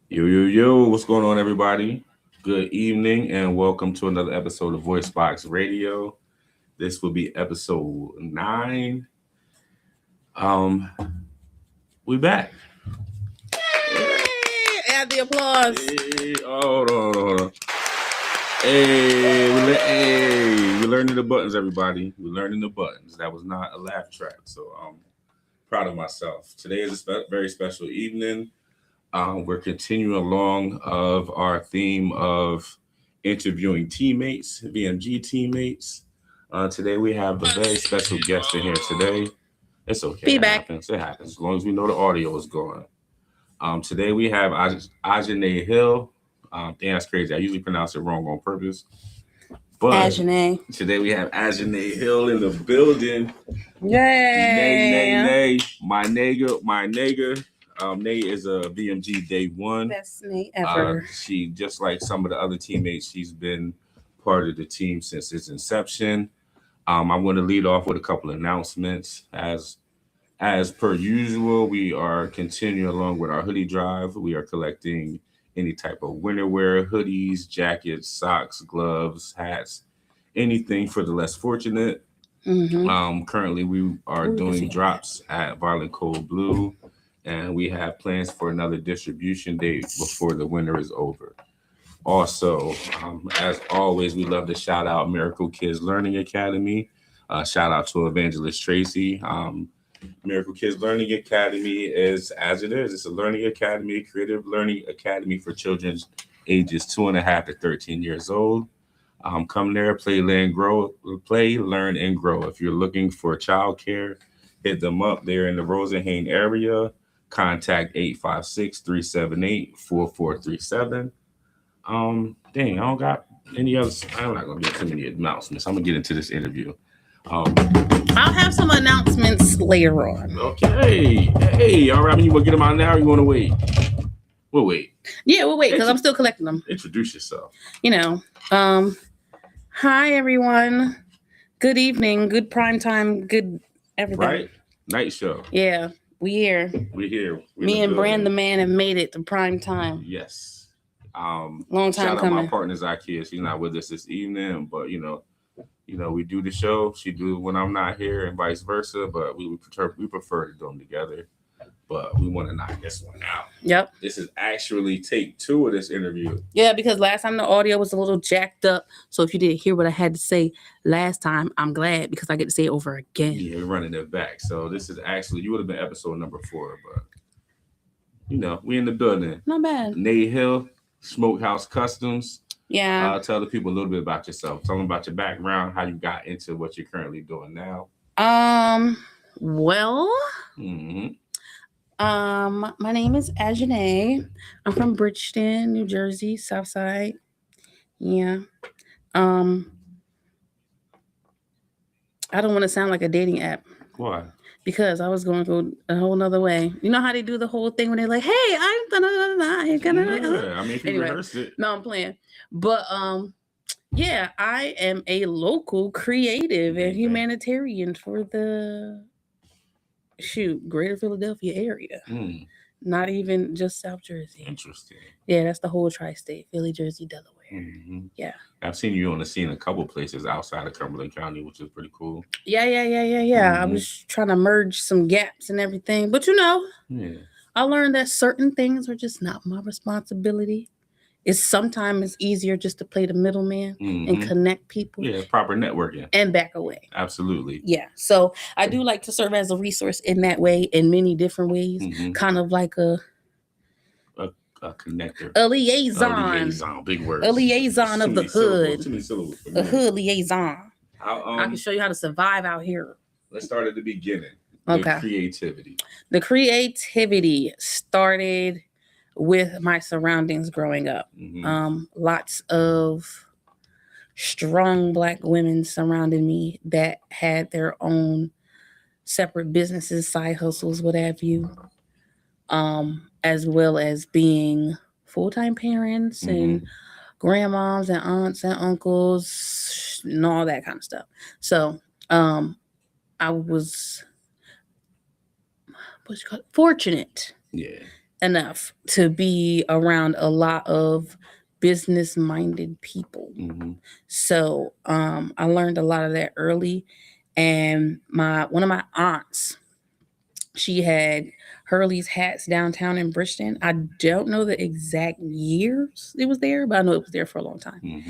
Yo, what's going on, everybody? Good evening, and welcome to another episode of VoiceBox Radio. This will be episode 9. Um, we back. Yay! Add the applause. Hey, hold on. We're learning the buttons, everybody. We're learning the buttons. That was not a laugh track, so I'm proud of myself. Today is a very special evening. We're continuing along of our theme of interviewing teammates, VMG teammates. Today we have a very special guest in here today. It's okay. Feedback. It happens. As long as we know the audio is going. Today we have Azhine Hill. That's crazy. I usually pronounce it wrong on purpose. But Azhine. today we have Azhine Hill in the building. Yay! Nay. My nigga. Nay is a VMG day one. Best Nate ever. She, just like some of the other teammates, she's been part of the team since its inception. I'm going to lead off with a couple of announcements. As per usual, we are continuing along with our hoodie drive. We are collecting any type of winter wear, hoodies, jackets, socks, gloves, hats, anything for the less fortunate. Mm-hmm. Currently, we are doing drops at Violet Cold Blue, and we have plans for another distribution date before the winter is over. Also, as always, we love to shout out Miracle Kids Learning Academy. Shout out to Evangelist Tracy. Miracle Kids Learning Academy is as it is. It's a learning academy, creative learning academy for children ages 2.5 to 13 years old. Come there, play, learn, and grow. If you're looking for childcare, hit them up. They're in the Rosenhain area. Contact 856-378-4437. Dang, I don't got any others. I'm not gonna get too many announcements. I'm gonna get into this interview. I'll have some announcements later on. Okay. Hey, all right. You want to get them out now or you want to wait? We'll wait. Yeah, we'll wait because I'm still collecting them. Introduce yourself. Hi, everyone. Good evening. Good prime time. Good everything. Right? Night show. Yeah, we here. We're here. Me and Brand the Man have made it to prime time. Yes. Long time shout coming. Out my partner Zakia. She's not with us this evening, but you know, we do the show. She do when I'm not here, and vice versa. But we prefer to do them together. But we want to knock this one out. Yep. This is actually take 2 of this interview. Yeah, because last time the audio was a little jacked up. So if you didn't hear what I had to say last time, I'm glad because I get to say it over again. Yeah, we're running it back. So this is actually, you would have been episode number 4, but we in the building. Not bad. Nate Hill, Smokehouse Customs. Yeah. Tell the people a little bit about yourself. Tell them about your background, how you got into what you're currently doing now. Well. Mm-hmm. My name is Azhine. I'm from Bridgeton, New Jersey, South Side. Yeah. I don't want to sound like a dating app. Why? Because I was going to go a whole nother way. You know how they do the whole thing when they're like, "Hey, I'm gonna." Yeah, I mean, if you rehearse it. No, I'm playing. But yeah, I am a local creative and humanitarian for the Greater Philadelphia area. Not even just South Jersey. Interesting. Yeah, that's the whole tri-state, Philly, Jersey, Delaware. Mm-hmm. Yeah. I've seen you on the scene a couple places outside of Cumberland County, which is pretty cool. Yeah. Mm-hmm. I was trying to merge some gaps and everything. But I learned that certain things are just not my responsibility. It's sometimes easier just to play the middleman and connect people. Yeah, proper networking. And back away. Absolutely. Yeah. So I do like to serve as a resource in that way, in many different ways. Kind of like a connector. A liaison. Big words. A liaison of the hood. A hood liaison. I can show you how to survive out here. Let's start at the beginning. Okay. The creativity started with my surroundings growing up. Lots of strong Black women surrounded me that had their own separate businesses, side hustles, what have you, as well as being full-time parents and grandmoms and aunts and uncles and all that kind of stuff. So I was fortunate enough to be around a lot of business minded people. So I learned a lot of that early. And one of my aunts, she had Hurley's hats downtown in Bridgeton. I don't know the exact years it was there, but I know it was there for a long time.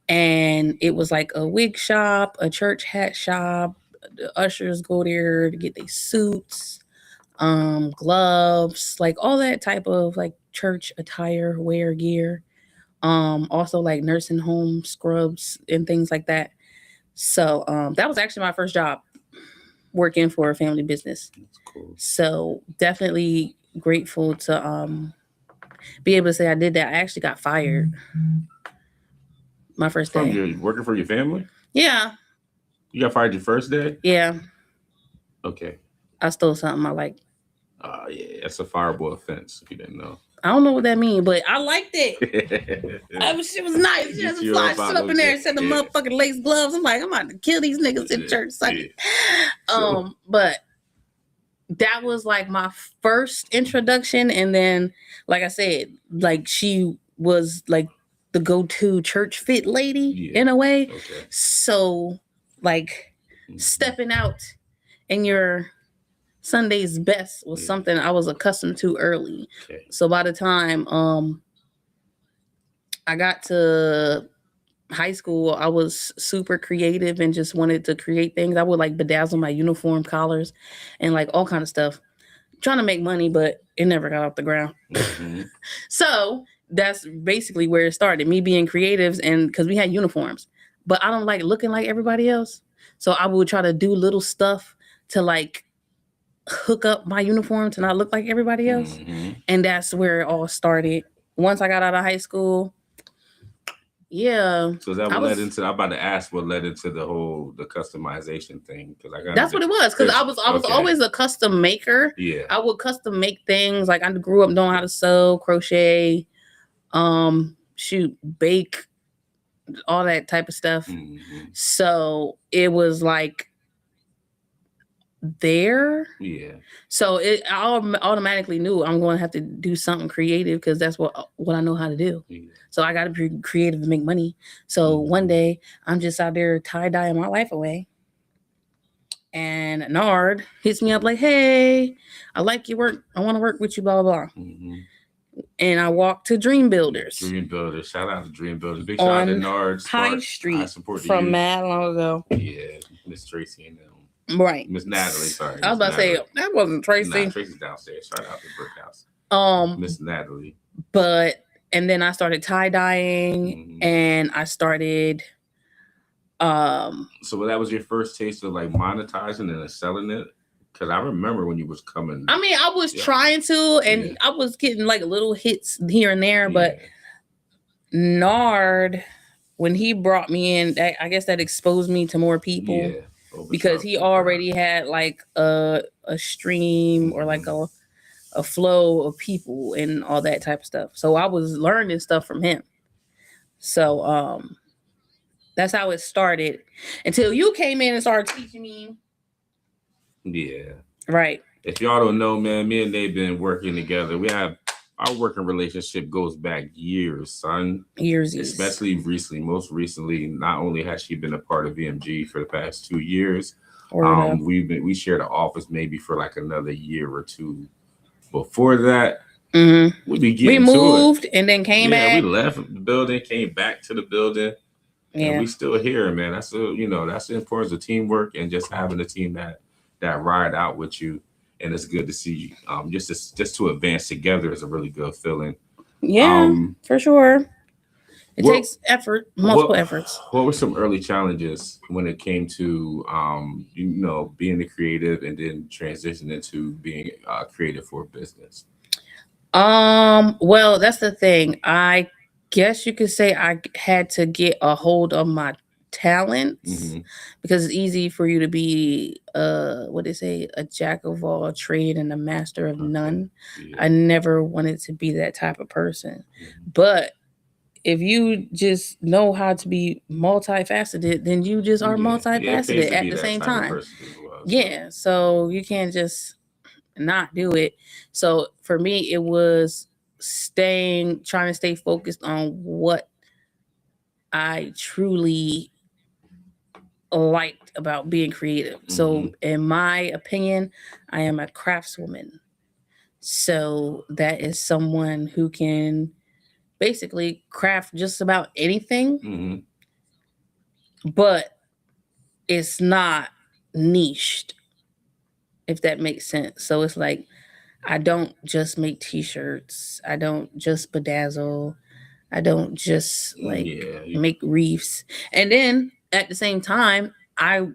And it was like a wig shop, a church hat shop. The ushers go there to get their suits, gloves, like all that type of like church attire, wear gear. Also like nursing home scrubs and things like that. So that was actually my first job, working for a family business. That's cool. So definitely grateful to be able to say I did that. I actually got fired my first day. From working for your family? Yeah. You got fired your first day? Yeah. Okay. I stole something I like. Yeah, that's a fireable offense if you didn't know. I don't know what that means, but I liked it. Shit was nice. She had some fly shit up in there and said the motherfucking lace gloves. I'm like, I'm about to kill these niggas in church. But that was like my first introduction. And then, like I said, like she was like the go-to church fit lady in a way. Okay. So like stepping out in your Sunday's best was something I was accustomed to early. Okay. So by the time I got to high school, I was super creative and just wanted to create things. I would like bedazzle my uniform collars and like all kind of stuff, trying to make money, but it never got off the ground. So that's basically where it started, me being creatives, and because we had uniforms, but I don't like looking like everybody else. So I would try to do little stuff to like hook up my uniform to not look like everybody else. And that's where it all started. Once I got out of high school, yeah. So that led into, I'm about to ask what led into the customization thing, because that's what it was, because I was always a custom maker. Yeah, I would custom make things. Like I grew up knowing how to sew, crochet, bake, all that type of stuff. So it was like there. Yeah. So I automatically knew I'm going to have to do something creative, because that's what I know how to do. Yeah. So I got to be creative to make money. So one day I'm just out there tie-dyeing my life away, and Nard hits me up like, "Hey, I like your work. I want to work with you, blah, blah, blah." And I walked to Dream Builders. Dream Builders. Shout out to Dream Builders. Big shout out to Nard. High Street. From mad long ago. Yeah. Miss Tracy and them. Right. Miss Natalie, sorry. I was about to say, that wasn't Tracy. Nah, Tracy's downstairs. Shout out to Brick House. Miss Natalie. And then I started tie-dyeing, and I started so that was your first taste of like monetizing and selling it? Because I remember when you was coming. I mean, I was trying to, and I was getting like little hits here and there, but Nard, when he brought me in, I guess that exposed me to more people. Yeah. Because he already had like a stream or like a flow of people and all that type of stuff. So I was learning stuff from him. So that's how it started, until you came in and started teaching me. Yeah. Right. If y'all don't know, man, me and they've been working together. We have our working relationship goes back years, son. Years. Especially recently. Most recently, not only has she been a part of VMG for the past 2 years, we shared an office maybe for like another year or two. Before that, we moved and then came back. We left the building, came back to the building, and we still here, man. That's that's the importance of teamwork and just having a team that ride out with you. And it's good to see you. Just to advance together is a really good feeling. Yeah, for sure. It takes effort, multiple efforts. What were some early challenges when it came to, being a creative and then transitioning into being creative for a business? Well, that's the thing. I guess you could say I had to get a hold of my talents, because it's easy for you to be a jack of all trade and a master of none. I never wanted to be that type of person. But if you just know how to be multifaceted, then you just are multifaceted at the same time. So you can't just not do it. So for me, it was trying to stay focused on what I truly liked about being creative. So in my opinion, I am a craftswoman. So that is someone who can basically craft just about anything, but it's not niched, if that makes sense. So it's like, I don't just make t-shirts. I don't just bedazzle. I don't just make wreaths. And then at the same time, I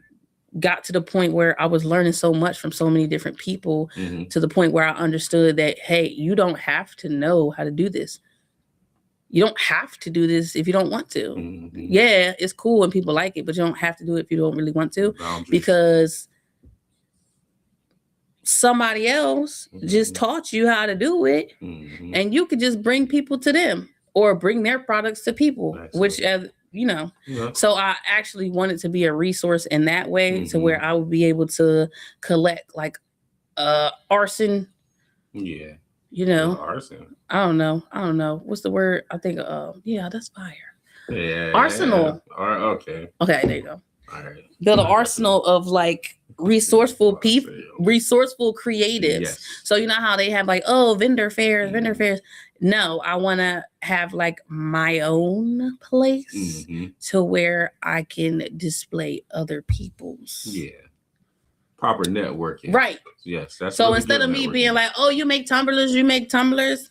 got to the point where I was learning so much from so many different people to the point where I understood that, hey, you don't have to know how to do this. You don't have to do this if you don't want to. Yeah, it's cool when people like it, but you don't have to do it if you don't really want to. Because somebody else just taught you how to do it, and you could just bring people to them or bring their products to people, which, so I actually wanted to be a resource in that way, to where I would be able to collect like arson. Arson. I don't know. What's the word? I think that's fire. Arsenal. Okay, there you go. All right. Build an arsenal of like resourceful people, resourceful creatives. Yes. So you know how they have like, vendor fairs. No, I want to have like my own place to where I can display other people's. Yeah. Proper networking. Right. Yes. That's so instead of me being like, you make tumblers.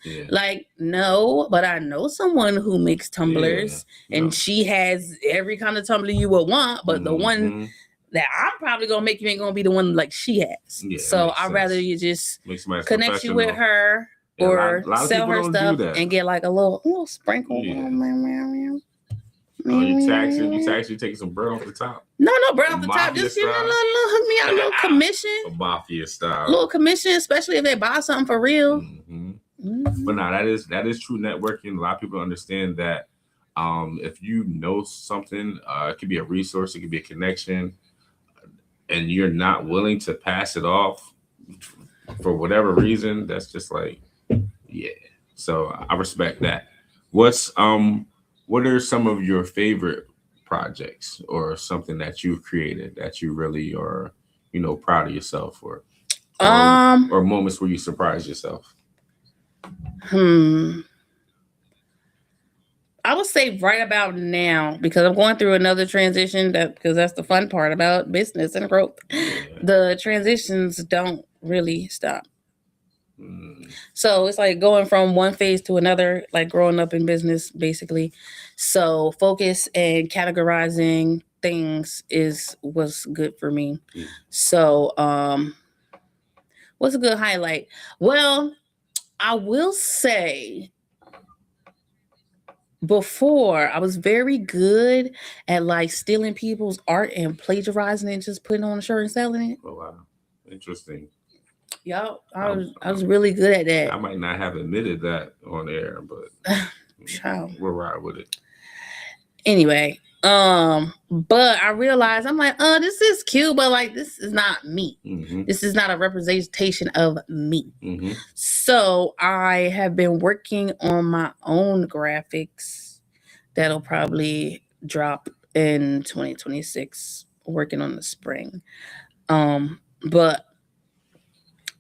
Yeah. Like, no, but I know someone who makes tumblers, and she has every kind of tumbler you would want, but the one that I'm probably gonna make, you ain't gonna be the one like she has. Yeah, so I'd rather you just connect you with her, or a lot sell her stuff and get like a little sprinkle. Yeah. You taxing taking some bread off the top? No bread off the top. Just little hook me out, a little commission. A mafia style. A little commission, especially if they buy something for real. But no, that is true networking. A lot of people understand that. If you know something, it could be a resource, it could be a connection, and you're not willing to pass it off for whatever reason, that's just like, yeah. So I respect that. What are some of your favorite projects or something that you've created that you really are, proud of yourself for? Or moments where you surprise yourself? I would say right about now, because I'm going through another transition, because that's the fun part about business and growth. Yeah. The transitions don't really stop. So it's like going from one phase to another, like growing up in business, basically. So focus and categorizing things was good for me. So what's a good highlight? Well, I will say, before, I was very good at like stealing people's art and plagiarizing it and just putting it on a shirt and selling it. Oh wow, interesting. Y'all, I was really good at that. I might not have admitted that on air, but we'll ride with it. Anyway, but I realized, I'm like, this is cute, but like, this is not me. This is not a representation of me. So I have been working on my own graphics that'll probably drop in 2026, working on the spring. But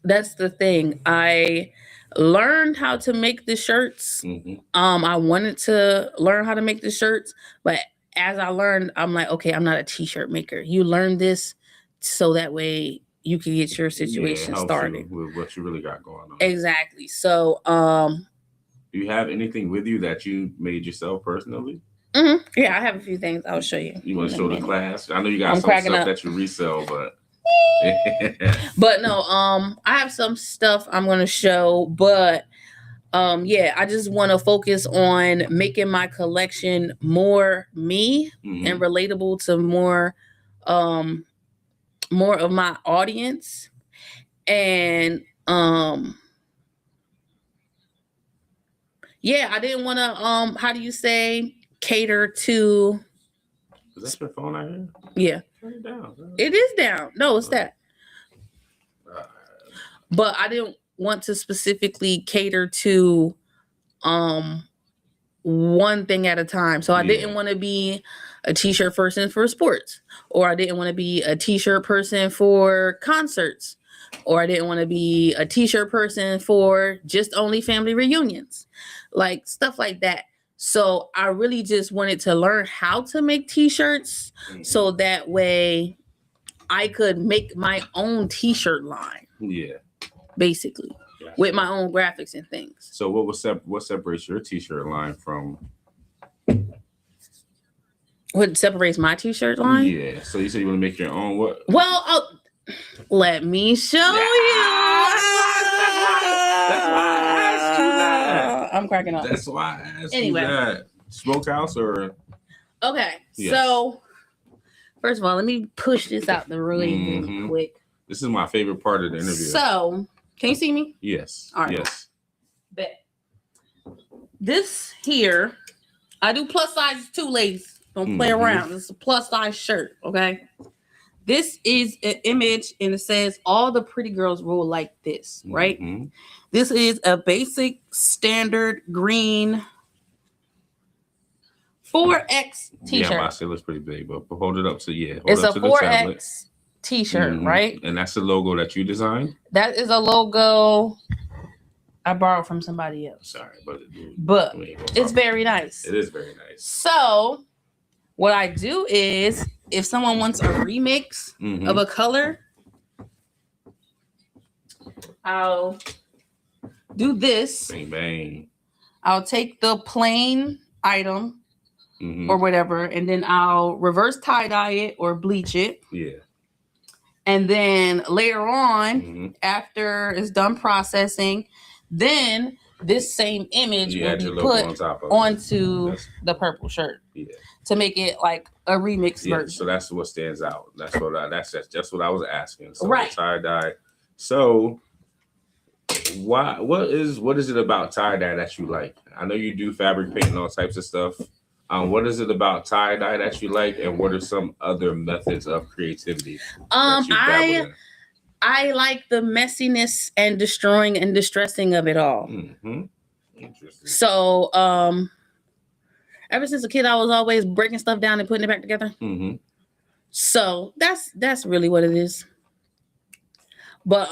that's the thing. I learned how to make the shirts. I wanted to learn how to make the shirts, but as I learned, I'm like, okay, I'm not a t-shirt maker. You learn this so that way you can get your situation started with what you really got going on. Exactly. So, do you have anything with you that you made yourself personally? Yeah, I have a few things. I'll show you. You want to show the class? I know you got some stuff that you resell, but. But no, I have some stuff I'm gonna show, but I just want to focus on making my collection more me and relatable to more of my audience, and I didn't want to how do you say, cater to. Is that your phone out here? Yeah. Turn it down. It is down. No, it's that. but I didn't want to specifically cater to one thing at a time. So I didn't want to be a t-shirt person for sports, or I didn't want to be a t-shirt person for concerts, or I didn't want to be a t-shirt person for just only family reunions, like stuff like that. So I really just wanted to learn how to make t-shirts so that way I could make my own t-shirt line. Yeah. Basically. Gotcha. With my own graphics and things. So what separates your t-shirt line from? What separates my t-shirt line? Yeah. So you said you want to make your own what? Well, let me show you. That's why I asked you that. I'm cracking up. That's why I asked you that. Smokehouse or? Okay. Yes. So first of all, let me push this out the really quick. This is my favorite part of the interview. So, can you see me? Yes. All right. Yes. Bet. This here, I do plus size too, ladies. Don't play around. This is a plus size shirt, okay? This is an image, and it says all the pretty girls roll like this, right? This is a basic standard green 4X t-shirt. Yeah, my shit looks pretty big, but hold it up. So yeah, it's a 4X t-shirt, right? And that's the logo that you designed? That is a logo I borrowed from somebody else. Sorry, but it's very nice. It is very nice. So what I do is, if someone wants a remix of a color, I'll do this. Bang, bang. I'll take the plain item or whatever, and then I'll reverse tie-dye it or bleach it. Yeah. And then later on, after it's done processing, then this same image will be put onto the purple shirt to make it like a remix version. So that's what stands out. That's what I was asking. So right. Tie dye. So what is it about tie dye that you like? I know you do fabric paint and all types of stuff. What is it about tie dye that you like, and what are some other methods of creativity? I like the messiness and destroying and distressing of it all. Interesting. So, ever since a kid, I was always breaking stuff down and putting it back together. So that's really what it is. But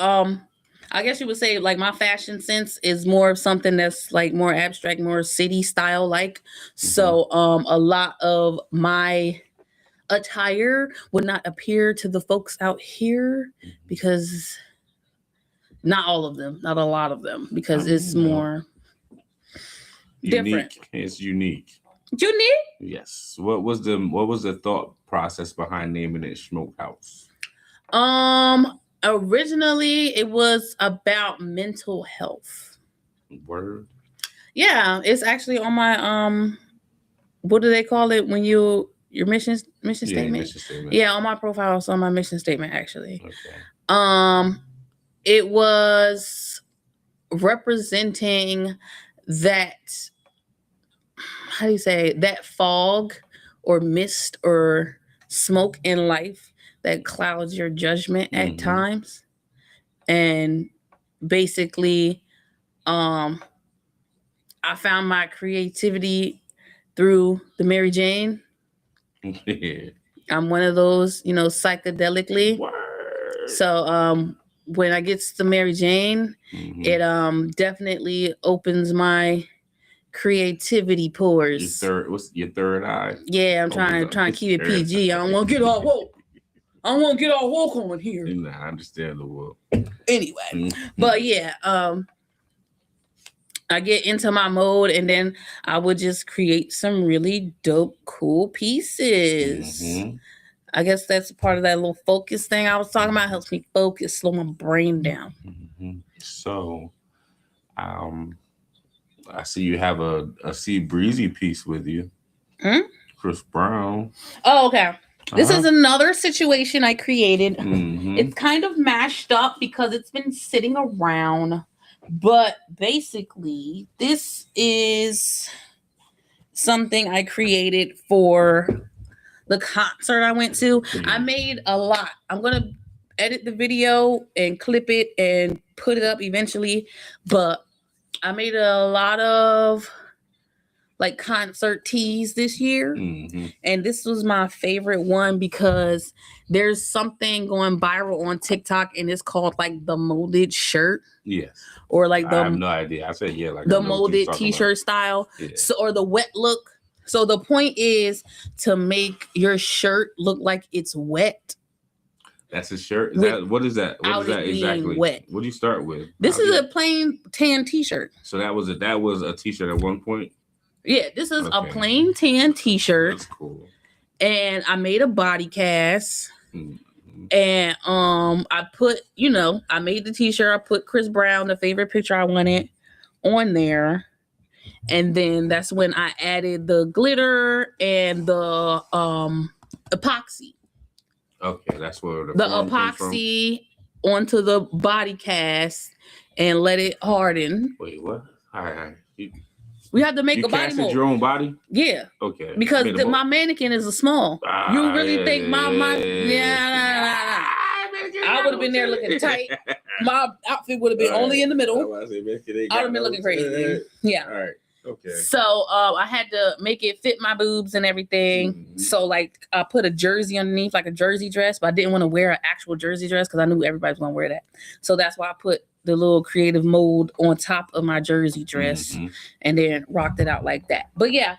I guess you would say like my fashion sense is more of something that's like more abstract, more city style like. So a lot of my attire would not appear to the folks out here because not all of them, not a lot of them, because it's more different. It's unique. Unique? Yes. What was the thought process behind naming it Smokehouse? Originally, it was about mental health. Word. Yeah, it's actually on my what do they call it when your mission statement? Mission statement. Yeah, on my profile, it's on my mission statement actually. Okay. It was representing that, how do you say, that fog or mist or smoke in life that clouds your judgment at times. And basically, I found my creativity through the Mary Jane. I'm one of those, psychedelically. Word. So when I get to Mary Jane, it definitely opens my creativity pores. What's your third eye? Yeah, I'm trying to keep it PG. I don't want to get all woke. I don't want to get all woke on here. Nah, I understand the woke. Anyway, but yeah, I get into my mode, and then I would just create some really dope, cool pieces. I guess that's part of that little focus thing I was talking about. Helps me focus, slow my brain down. So, I see you have a Sea Breezy piece with you. Chris Brown. Oh, okay. This is another situation I created. It's kind of mashed up because it's been sitting around. But basically, this is something I created for the concert I went to. I made a lot. I'm going to edit the video and clip it and put it up eventually. But I made a lot of like concert tees this year. Mm-hmm. And this was my favorite one because there's something going viral on TikTok and it's called like the molded shirt. Yes. Or like I have no idea. I said, yeah, like the molded t-shirt style. Yeah. So, or the wet look. So the point is to make your shirt look like it's wet. That's a shirt? What is that? What is that exactly? Wet. What do you start with? This is a plain tan t-shirt. So that was a t-shirt at one point? Yeah, this is a plain tan t-shirt. That's cool. And I made a body cast. Mm-hmm. And I put, I made the t-shirt. I put Chris Brown, the favorite picture I wanted, on there. And then that's when I added the glitter and the epoxy. Okay, that's where the epoxy onto the body cast and let it harden. Wait, what? All right. We have to make a body mold. Your own body? Yeah. Okay. Because my mannequin is a small. You really think my I would have been there looking tight. My outfit would have been only in the middle. I would have been looking crazy. Yeah. All right. Okay. So I had to make it fit my boobs and everything. Mm-hmm. So like I put a jersey underneath, like a jersey dress, but I didn't want to wear an actual jersey dress because I knew everybody was gonna wear that. So that's why I put the little creative mold on top of my jersey dress and then rocked it out like that. But yeah,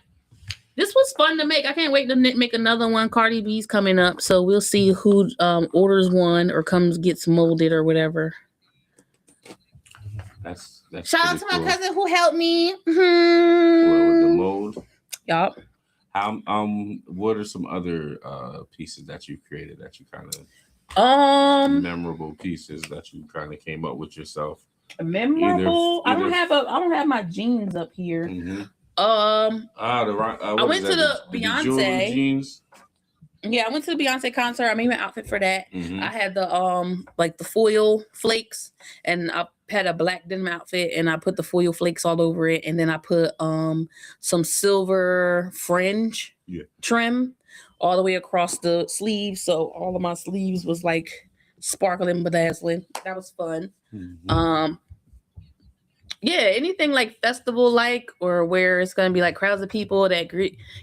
this was fun to make. I can't wait to make another one. Cardi B's coming up, so we'll see who orders one or gets molded or whatever. That's shout out to my cousin who helped me. With the mold. Yup. What are some other pieces that you created that you kind of memorable pieces that you kind of came up with yourself? Memorable? I don't have my jeans up here. Mm-hmm. I went to the Beyonce jeans. Yeah, I went to the Beyonce concert. I made my outfit for that. Mm-hmm. I had the like the foil flakes, and I had a black denim outfit, and I put the foil flakes all over it, and then I put some silver fringe trim all the way across the sleeves, so all of my sleeves was like sparkling, bedazzling. That was fun. Mm-hmm. Yeah, anything like festival like or where it's going to be like crowds of people that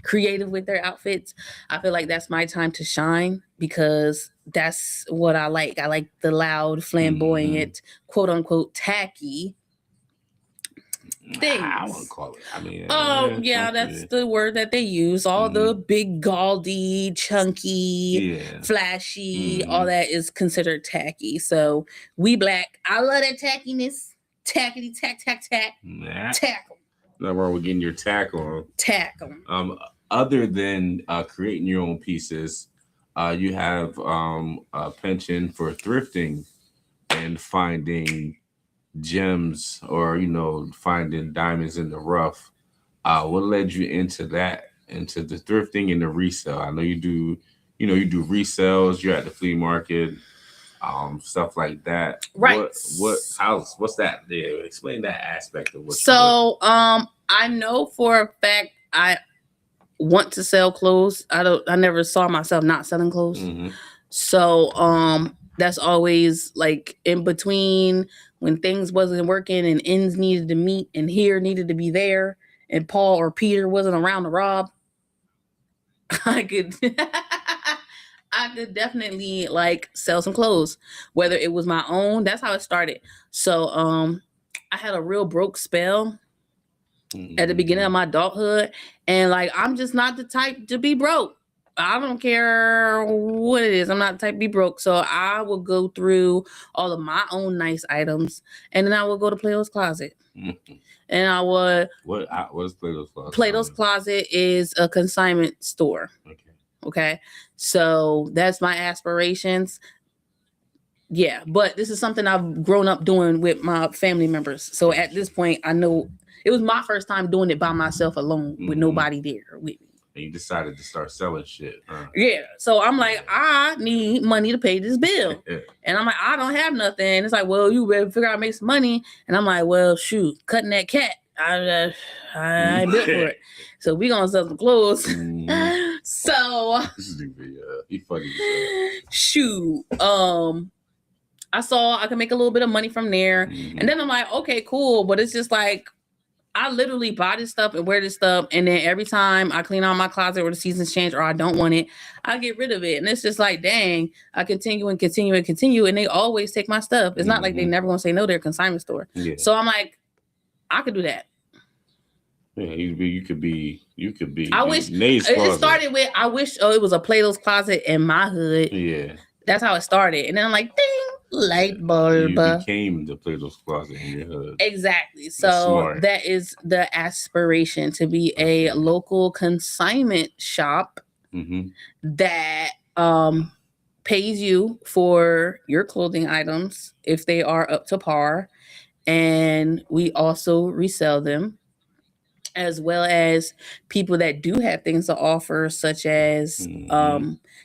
creative with their outfits. I feel like that's my time to shine because that's what I like. I like the loud, flamboyant, quote unquote, tacky things. I wouldn't call it. Yeah, that's the word that they use. All the big, gaudy, chunky, flashy, all that is considered tacky. So we Black, I love that tackiness. Tackety tack tack tack. Tackle. Not wrong with getting your tack on. Tackle. Other than creating your own pieces, you have a penchant for thrifting and finding gems or finding diamonds in the rough. What led you into that, into the thrifting and the resale? I know you do. You do resales. You're at the flea market. Stuff like that. Right. What's that? Yeah, explain that aspect of what. So, I know for a fact I want to sell clothes. I never saw myself not selling clothes. Mm-hmm. So, that's always like in between when things wasn't working and ends needed to meet and here needed to be there and Paul or Peter wasn't around to rob. I could definitely like sell some clothes, whether it was my own. That's how it started. So I had a real broke spell at the beginning of my adulthood. And like, I'm just not the type to be broke. I don't care what it is. I'm not the type to be broke. So I will go through all of my own nice items. And then I will go to Plato's Closet. Mm-hmm. And I would. What is Plato's Closet? Plato's Closet is a consignment store. Okay. So that's my aspirations. Yeah. But this is something I've grown up doing with my family members. So at this point, I know it was my first time doing it by myself alone with nobody there with me. And you decided to start selling shit. Huh? Yeah. So I'm like, I need money to pay this bill. And I'm like, I don't have nothing. It's like, well, you better figure out how to make some money. And I'm like, well, shoot, cutting that cat. I ain't built for it. So we gonna sell some clothes. So he funny. Shoot. I saw I could make a little bit of money from there. And then I'm like, okay, cool. But it's just like, I literally buy this stuff and wear this stuff. And then every time I clean out my closet or the seasons change or I don't want it, I get rid of it. And it's just like, dang, I continue and continue and continue. And they always take my stuff. It's not like they never going to say no to their consignment store. Yeah. So I'm like, I could do that. Yeah, you could be. I wish it started with. I wish it was a Plato's closet in my hood. Yeah, that's how it started, and then I'm like, ding, light bulb. You became the Plato's closet in your hood. Exactly. So that is the aspiration, to be a local consignment shop that pays you for your clothing items if they are up to par, and we also resell them, as well as people that do have things to offer, such as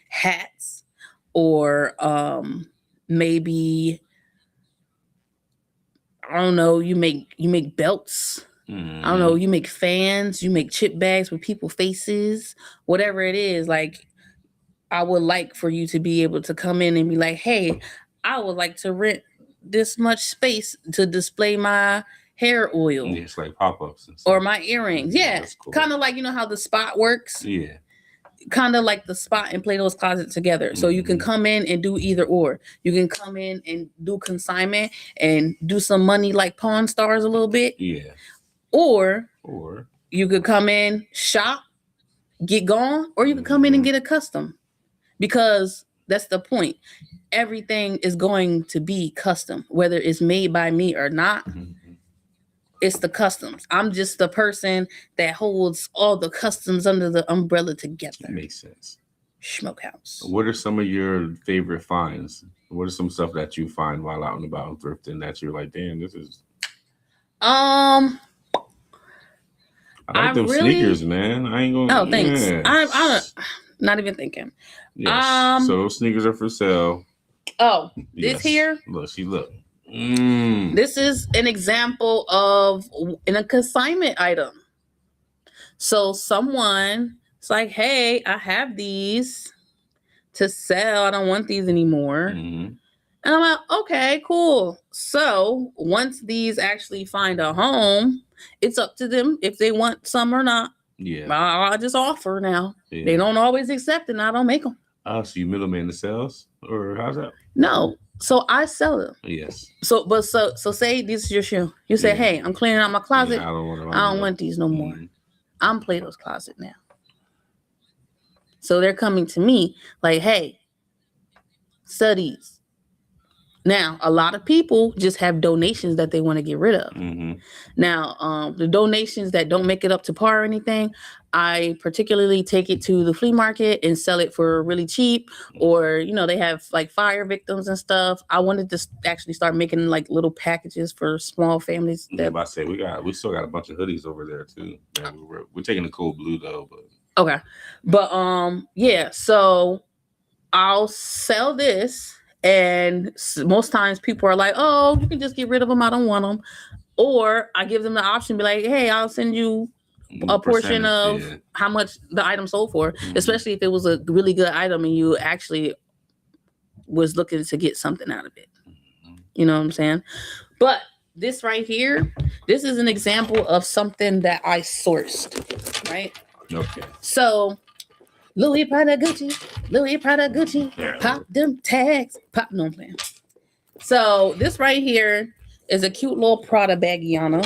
hats, or maybe, I don't know, you make belts. I don't know, you make fans, you make chip bags with people's faces, whatever it is. Like, I would like for you to be able to come in and be like, hey, I would like to rent this much space to display my hair oil. Yeah, it's like pop-ups or my earrings. Yeah, cool. Kind of like, you know how the spot works. Yeah, kind of like the spot and Plato's closet together. So you can come in and do either or. You can come in and do consignment and do some money like Pawn Stars a little bit. Yeah. Or you could come in, shop, get gone, or you could come in and get a custom, because that's the point. Everything is going to be custom, whether it's made by me or not. It's the customs. I'm just the person that holds all the customs under the umbrella together. That makes sense. Smokehouse. What are some of your favorite finds? What are some stuff that you find while out and about and thrifting that you're like, damn, this is... I like them sneakers, man. I ain't gonna... Oh, thanks. Yeah. I'm not even thinking. Yes. So those sneakers are for sale. Oh, this here? Look. This is an example of a consignment item. So someone's like, hey, I have these to sell. I don't want these anymore. And I'm like, okay, cool. So once these actually find a home, it's up to them if they want some or not. Yeah. I just offer now. Yeah. They don't always accept it, and I don't make them. Oh, so you middleman the sales? Or how's that? No. So I sell them. Yes. So say this is your shoe. You say, hey, I'm cleaning out my closet. Yeah, I don't want these no more. I'm Plato's closet now. So they're coming to me like, hey, sell these. Now, a lot of people just have donations that they want to get rid of. Now, the donations that don't make it up to par or anything, I particularly take it to the flea market and sell it for really cheap. Or, you know, they have like fire victims and stuff. I wanted to actually start making like little packages for small families. I was about to say, we still got a bunch of hoodies over there too. Yeah, we're taking the cold blue though. But okay, but yeah. So I'll sell this. And most times people are like, oh, you can just get rid of them. I don't want them. Or I give them the option, be like, hey, I'll send you a portion of how much the item sold for, especially if it was a really good item and you actually was looking to get something out of it. You know what I'm saying? But this right here, this is an example of something that I sourced, right? Okay. So Louis Prada Gucci, pop them tags, no, I'm playing. So this right here is a cute little Prada baggiana.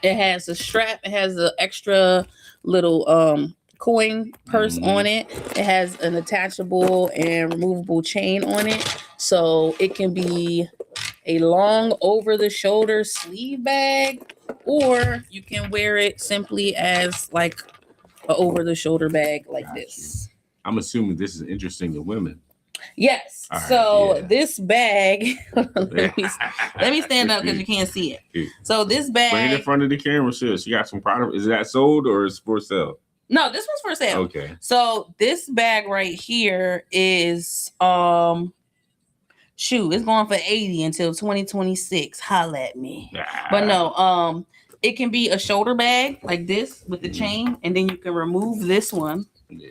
It has a strap, it has an extra little coin purse on it. It has an attachable and removable chain on it. So it can be a long over the shoulder sleeve bag, or you can wear it simply as like a over the shoulder bag like this. I'm assuming this is interesting to women. Yes. Right, so this bag, let me stand up because you can't see it. So this bag. Bring it in front of the camera, sis. You got some product. Is that sold or is for sale? No, this one's for sale. Okay. So this bag right here is it's going for $80 until 2026. Holla at me. But no, it can be a shoulder bag like this with the chain, and then you can remove this one. Yeah.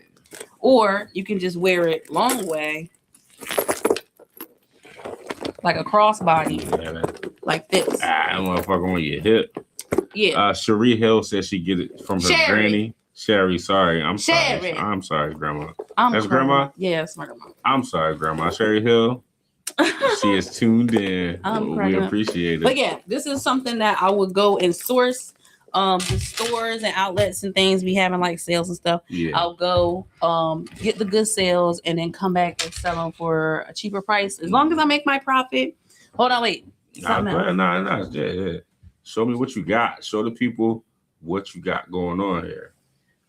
Or you can just wear it long way like a crossbody, like this. That motherfucker on your hip. Yeah. Cherie Hill says she get it from her granny. Sherry, sorry. I'm Sherry. sorry. I'm sorry, Grandma. That's Grandma? Yeah, that's my grandma. I'm sorry, Grandma. Sherry Hill. She is tuned in. We appreciate it. But yeah, this is something that I would go and source. The stores and outlets and things be having like sales and stuff. Yeah. I'll go get the good sales and then come back and sell them for a cheaper price. As long as I make my profit. Hold on, wait. No. Yeah. Show me what you got. Show the people what you got going on here.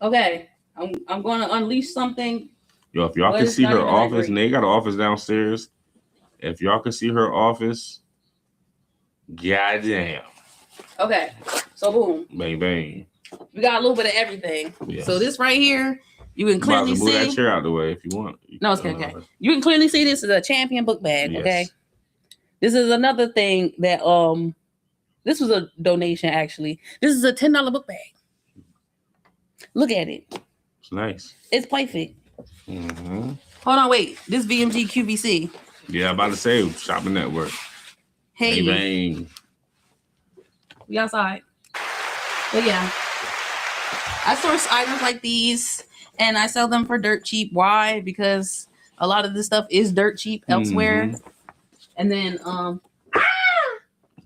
Okay. I'm going to unleash something. Yo, if y'all can see her office, and they got an office downstairs. If y'all can see her office, goddamn. Okay. So boom. Bang, bang. We got a little bit of everything. Yes. So this right here, you can clearly see. Move that chair out the way if you want. No, it's okay. You can clearly see this is a Champion book bag. Yes. Okay. This is another thing that this was a donation actually. This is a $10 book bag. Look at it. It's nice. It's perfect. Mm-hmm. Hold on, wait. This VMG QVC. Yeah, I'm about to say shopping network. Hey, bang. We outside. But yeah, I source items like these and I sell them for dirt cheap. Why? Because a lot of this stuff is dirt cheap elsewhere. Mm-hmm. And then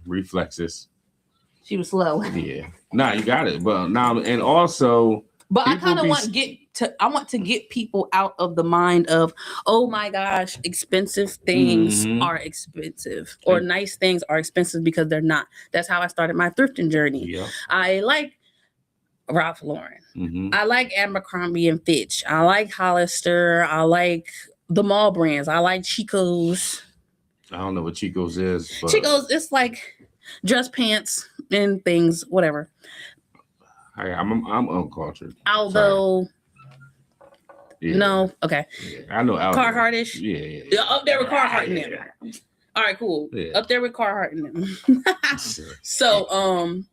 reflexes. She was slow. Yeah. Nah, you got it. But now and also. But I kind of want to get people out of the mind of, oh my gosh, expensive things are expensive or nice things are expensive because they're not. That's how I started my thrifting journey. Yeah. I like Ralph Lauren. I like Abercrombie and Fitch. I like Hollister. I like the mall brands. I like Chico's. I don't know what Chico's is. But... Chico's, it's like dress pants and things, whatever. I'm uncultured. Although, no, okay. Yeah, I know Carhartt-ish. Yeah. Up there with Carhartt in them. All right, cool. Yeah. Up there with Carhartt in them. So,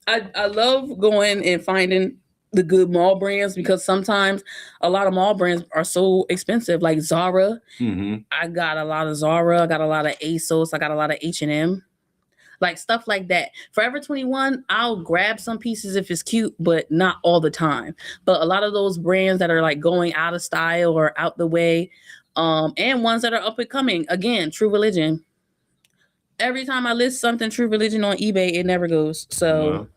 I love going and finding the good mall brands because sometimes a lot of mall brands are so expensive. Like Zara, I got a lot of Zara. I got a lot of ASOS. I got a lot of H&M. Like stuff like that. Forever 21, I'll grab some pieces if it's cute, but not all the time. But a lot of those brands that are like going out of style or out the way, and ones that are up and coming. Again, True Religion. Every time I list something True Religion on eBay, it never goes. So,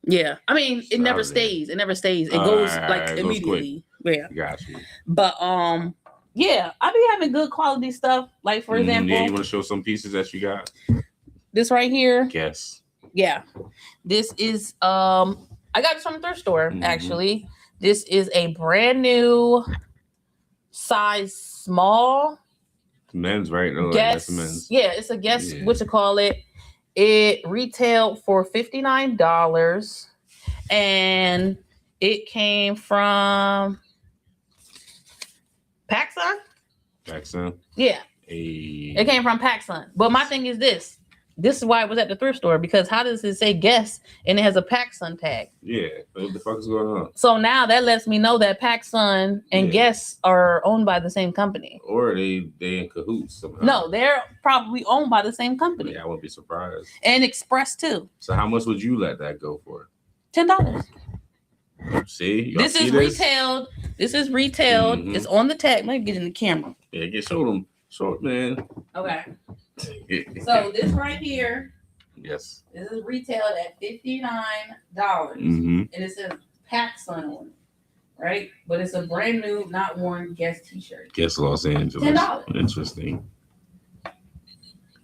yeah. I mean, it never stays. It never stays. It goes like immediately. Yeah. Got you. But yeah, I be having good quality stuff. Like, for example. Yeah, you want to show some pieces that you got? This right here. Yes. Yeah. This is, I got this from a thrift store, actually. This is a brand new size small. Men's, right? Oh, Guess. Men's. Yeah, it's a Guess, what you call it. It retailed for $59. And it came from... PacSun? Yeah. It came from PacSun. But my thing is this. This is why it was at the thrift store. Because how does it say Guess and it has a PacSun tag? Yeah. What the fuck is going on? So now that lets me know that PacSun and Guess are owned by the same company. Or they in cahoots somehow. No, they're probably owned by the same company. Yeah, I wouldn't be surprised. And Express too. So how much would you let that go for? $10. See? This is retailed. This is retailed. It's on the tag. Let me get in the camera. Yeah, show them. Show it, man. Okay. So this right here. Yes. This is retailed at $59. And it says PacSun on it. Right? But it's a brand new, not worn Guess t-shirt. Guess Los Angeles. $10. Interesting.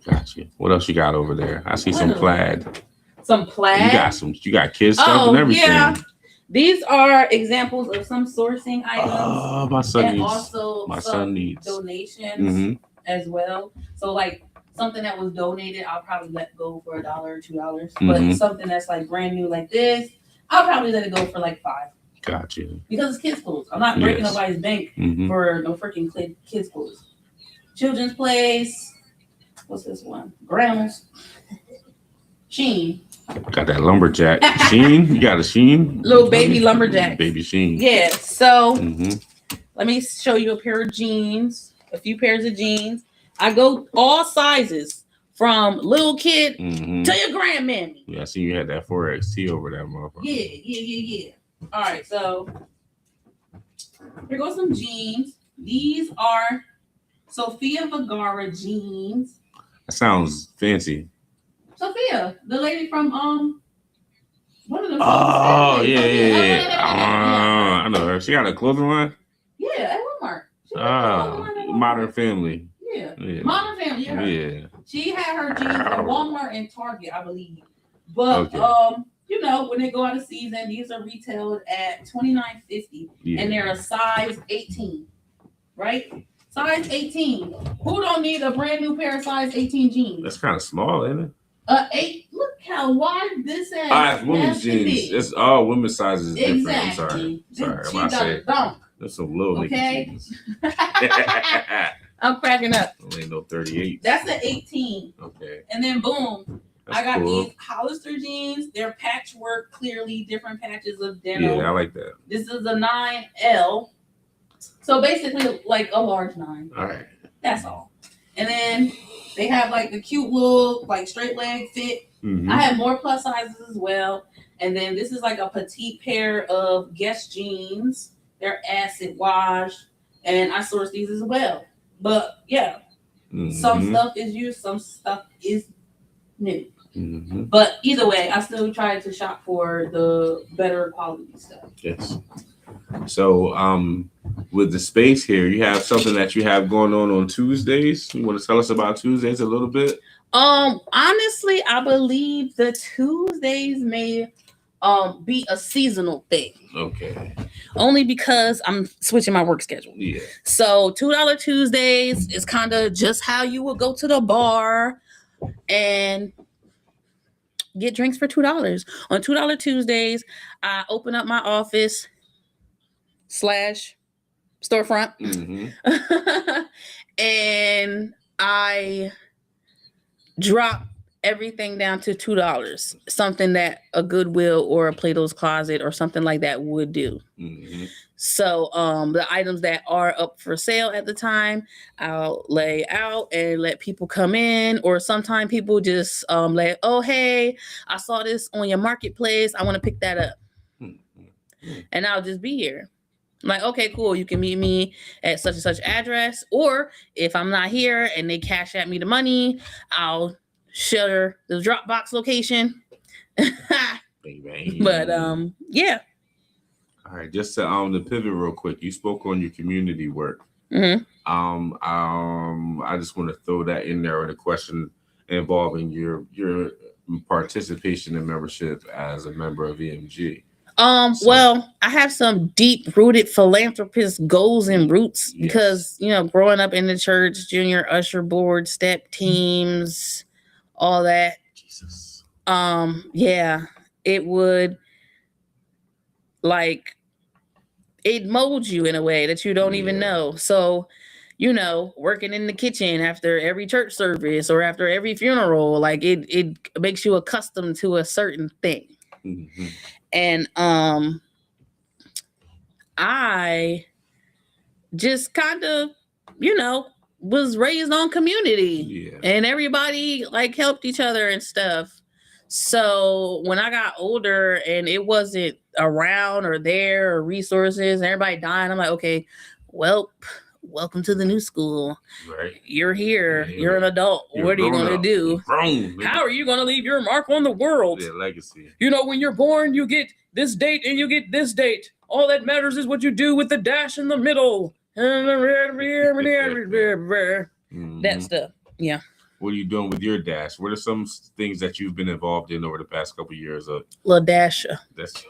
Gotcha. What else you got over there? I see some plaid. Some plaid? You got kids stuff and everything. Yeah. These are examples of some sourcing items. Oh, my son and needs. Also my son needs donations as well. So like something that was donated, I'll probably let go for $1 or $2. But something that's like brand new like this, I'll probably let it go for like $5. Gotcha. Because it's kids' clothes. I'm not breaking nobody's bank for no freaking kids' clothes. Children's Place. What's this one? Grandma's. Sheen. Got that lumberjack. Sheen? You got a Sheen? Little baby lumberjack. Baby Sheen. Yeah. So let me show you a pair of jeans. A few pairs of jeans. I go all sizes from little kid to your grandmammy. Yeah, I see you had that 4XT over that motherfucker. Yeah. All right, so here goes some jeans. These are Sofia Vergara jeans. That sounds fancy. Sophia, the lady from one of them. Oh yeah. I know her. She got a clothing line. Yeah, at Walmart. Modern Family. Yeah. Modern Family. Yeah. She had her jeans at Walmart and Target, I believe. But you know, when they go out of season, these are retailed at $29.50, and they're a size 18, right? Size 18. Who don't need a brand new pair of size 18 jeans? That's kind of small, isn't it? 8. Look how wide this is. It's women's jeans. It's all women's sizes different. Exactly. I'm sorry. I'm about to say that's some little nigga jeans. I'm cracking up. Ain't no 38. That's an 18. Okay. And then boom. That's I got cool. these Hollister jeans. They're patchwork, clearly different patches of denim. Yeah, I like that. This is a 9L. So basically like a large 9. All right. That's all. And then they have like the cute little like straight leg fit. I have more plus sizes as well. And then this is like a petite pair of Guess jeans. They're acid washed. And I sourced these as well. But yeah, some stuff is used, some stuff is new. But either way, I still try to shop for the better quality stuff. Yes. So with the space here, you have something that you have going on Tuesdays. You want to tell us about Tuesdays a little bit? Honestly, I believe the Tuesdays may be a seasonal thing. Okay. Only because I'm switching my work schedule. Yeah. So $2 Tuesdays is kind of just how you would go to the bar and get drinks for $2. On $2 Tuesdays, I open up my office / storefront and I drop everything down to $2. Something that a Goodwill or a Plato's Closet or something like that would do. So the items that are up for sale at the time, I'll lay out and let people come in. Or sometimes people just like, oh, hey, I saw this on your marketplace. I want to pick that up. And I'll just be here. I'm like, okay, cool. You can meet me at such and such address. Or if I'm not here and they cash at me the money, I'll share the Dropbox location. But yeah. All right, just to pivot real quick, you spoke on your community work. I just want to throw that in there with a question involving your participation and membership as a member of EMG. Well, I have some deep-rooted philanthropist goals and roots because, you know, growing up in the church, junior usher board, step teams, all that. Jesus. Yeah, it would like it molds you in a way that you don't even know. So, you know, working in the kitchen after every church service or after every funeral, like it makes you accustomed to a certain thing. And I just kind of, you know, was raised on community and everybody like helped each other and stuff. So when I got older and it wasn't around or there or resources and everybody dying, I'm like, okay, well, welcome to the new school. Right. You're here. You're an adult. What are you going to do? How are you going to leave your mark on the world? Yeah, legacy. You know, when you're born, you get this date and you get this date. All that matters is what you do with the dash in the middle. That stuff. Yeah. What are you doing with your dash? What are some things that you've been involved in over the past couple of years? Little Dasher. That's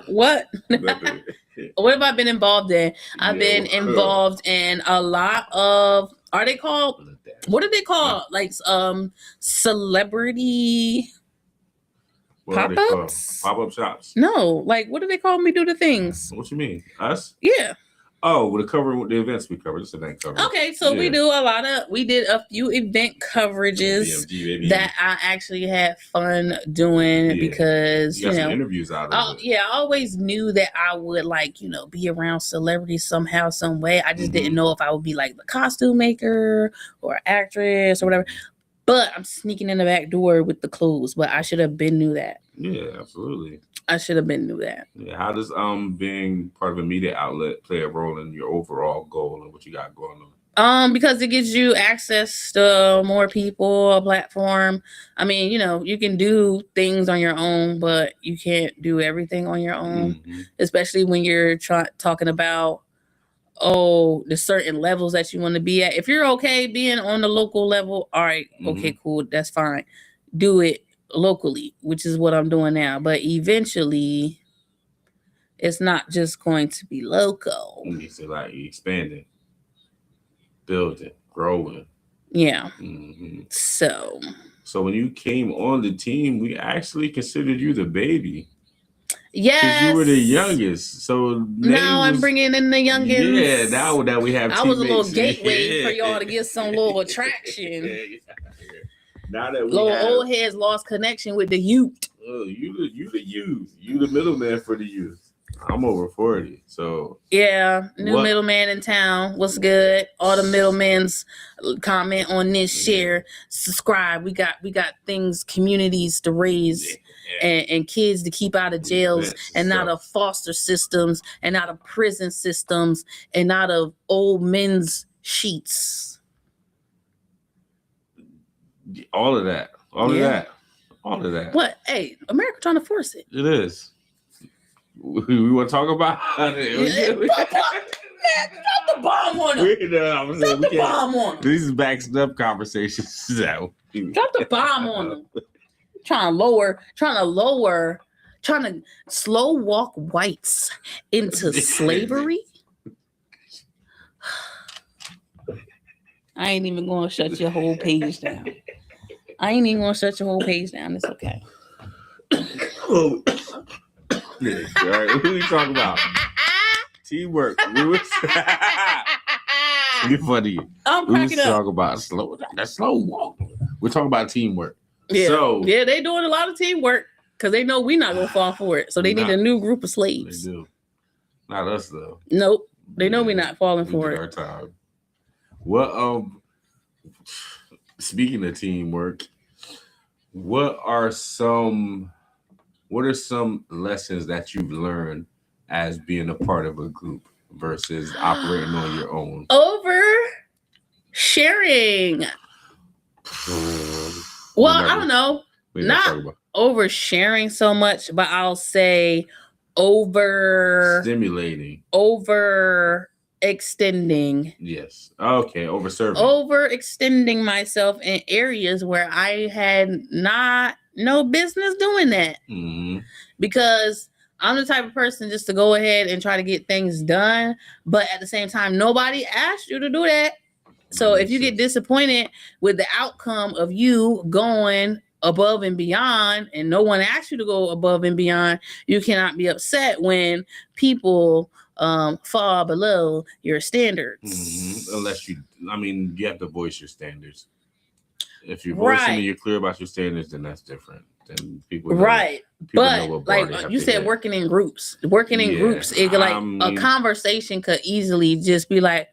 what? What have I been involved in? I've been involved in a lot of. Are they called? What are they called? Like celebrity pop-ups? Pop-up shops. No, like what do they call me? Do the things? What you mean? Us? Yeah. Oh, the events we covered. This event coverage. Okay, so we did a few event coverages that I actually had fun doing because, you got some interviews out of it. Yeah, I always knew that I would be around celebrities somehow, some way. I just didn't know if I would be like the costume maker or actress or whatever. But I'm sneaking in the back door with the clothes, but I should have been knew that. Yeah, absolutely. I should have been knew that. Yeah. How does being part of a media outlet play a role in your overall goal and what you got going on? Because it gives you access to more people, a platform. I mean, you can do things on your own, but you can't do everything on your own, especially when you're talking about the certain levels that you want to be at. If you're okay being on the local level, all right, okay, cool, that's fine. Do it locally, which is what I'm doing now. But eventually, it's not just going to be local. It's like expanding, building, growing. Yeah. So when you came on the team, we actually considered you the baby. Yes, because you were the youngest. So now I'm bringing in the youngest. Yeah, now that we have, I was a little gateway for y'all to get some little attraction. Now that we little old heads lost connection with the youth. You the youth. You the middleman for the youth. I'm over 40, so yeah, new middleman in town. What's good? All the middlemen's comment on this, share, subscribe. We got things, communities to raise, and kids to keep out of jails, and out of foster systems, and out of prison systems, and out of old men's sheets. All of that. All of that. What? Hey, America trying to force it. It is. We want to talk about it. Drop the bomb on him. Drop the bomb on him. These is backed up conversations. Drop the bomb on him. Trying to slow walk whites into slavery. I ain't even going to shut your whole page down. It's okay. All right, who we talking about? Teamwork. You're funny. I'm cracking up. Talk about slow walk. We're talking about teamwork. Yeah, they doing a lot of teamwork because they know we're not gonna fall for it. So they need a new group of slaves. They do. Not us though. Nope. They know we're not falling for it. Our time. Well, speaking of teamwork, what are some lessons that you've learned as being a part of a group versus operating on your own? Oversharing. Well, I don't know. Not oversharing so much, but I'll say stimulating. Overextending. Yes. Okay. Overserving. Overextending myself in areas where I had no business doing that. Because I'm the type of person just to go ahead and try to get things done, but at the same time, nobody asked you to do that. So if you get disappointed with the outcome of you going above and beyond, and no one asked you to go above and beyond, you cannot be upset when people fall below your standards. Unless you have to voice your standards. If you're voicing and you're clear about your standards, then that's different. Then people know, but like you said, working in groups, it could, a conversation could easily just be like,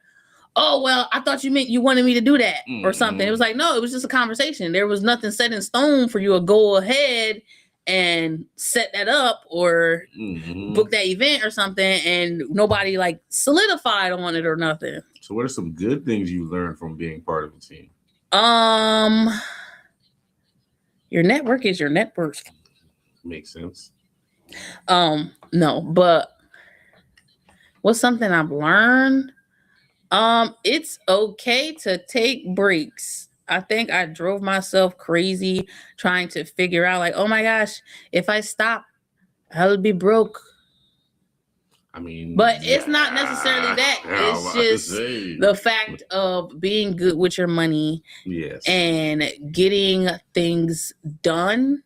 oh, well, I thought you wanted me to do that or something. It was like, no, it was just a conversation. There was nothing set in stone for you to go ahead and set that up or book that event or something, and nobody solidified on it or nothing. So what are some good things you learned from being part of the team? Your network is your net worth. Makes sense. No, but what's something I've learned? It's okay to take breaks. I think I drove myself crazy trying to figure out oh my gosh, if I stop, I'll be broke. But it's not necessarily that. It's just the fact of being good with your money, and getting things done